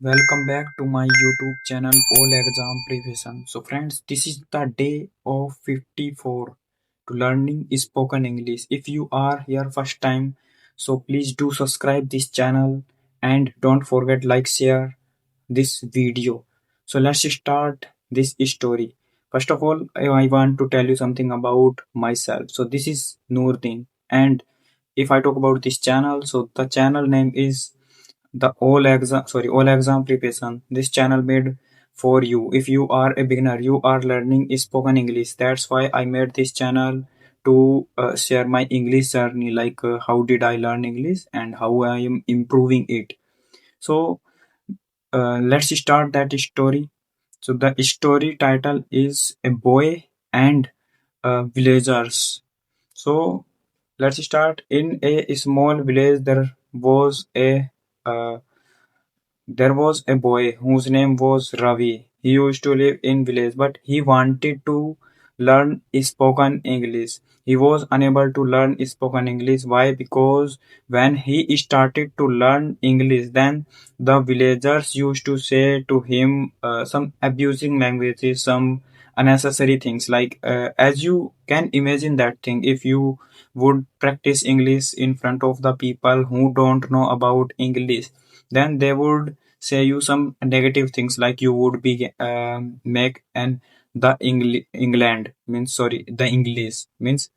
Welcome back to my YouTube channel All Exam Preparation. So friends, this is the day of 54 to learning spoken English. If you are here first time, so please do subscribe this channel and don't forget like share this video. So let's start this story. First of all, I want to tell you something about myself. So this is Noordin, and if I talk about this channel, so the channel name is the all exam preparation. This channel made for you. If you are a beginner, you are learning spoken English, that's why I made this channel to share my English journey, like how did I learn English and how I am improving it. So let's start that story. So the story title is A Boy and Villagers. So let's start. In a small village uh, there was a boy whose name was Ravi. He used to live in village, but he wanted to learn spoken English. He was unable to learn spoken English. Why? Because when he started to learn English, then the villagers used to say to him some abusing languages, some unnecessary things. Like as you can imagine that thing, if you would practice English in front of the people who don't know about English, then they would say you some negative things, like you would be make and England means, sorry, the English means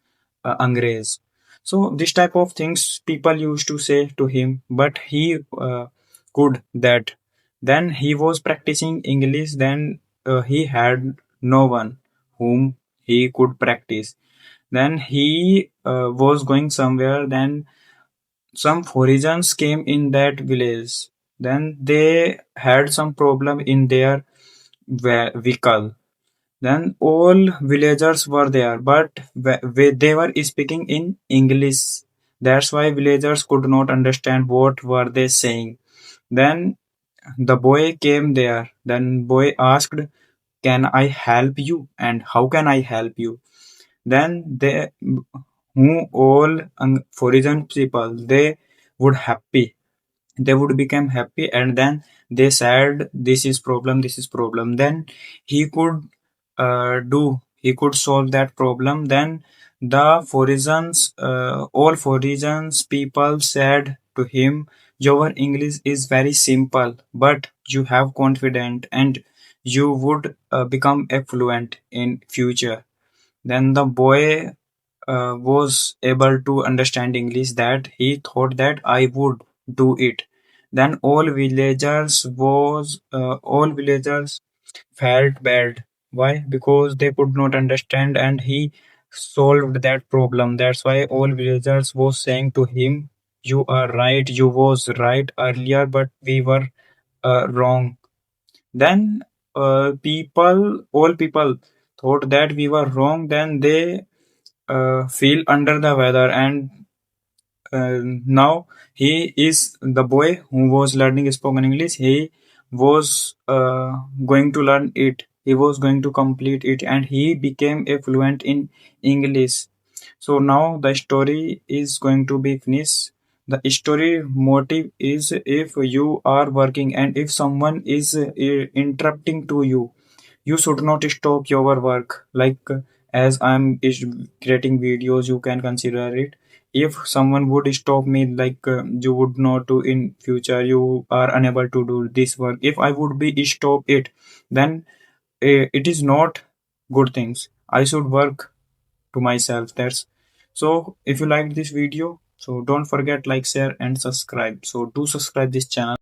Angrez. So this type of things people used to say to him, but he could that. Then he was practicing English. Then he had no one whom he could practice. Then he was going somewhere. Then some foreigners came in that village. Then they had some problem in their vehicle. Then all villagers were there, but they were speaking in English. That's why villagers could not understand what were they saying. Then the boy came there. Then boy asked, "Can I help you? And how can I help you?" Then they, who all foreign people, they would become happy, and then they said, this is problem. Then he could he could solve that problem. Then the foreigners, all foreigners people said to him, your English is very simple, but you have confidence and you would become a fluent in future. Then the boy was able to understand English, that he thought that I would do it. Then all villagers felt bad. Why? Because they could not understand, and he solved that problem. That's why all villagers was saying to him, "You are right. You was right earlier, but we were wrong." Then all people thought that we were wrong. Then they feel under the weather, and now he is the boy who was learning spoken English. He was going to learn it. He was going to complete it, and he became a fluent in English. So now the story is going to be finished. The story motive is, if you are working and if someone is interrupting to you, you should not stop your work. Like as I'm is creating videos, you can consider it. If someone would stop me, like you would not do in future, you are unable to do this work. If I would be stop it, then it is not good things. I should work to myself. That's so. If you like this video, so don't forget like, share and subscribe. So do subscribe this channel.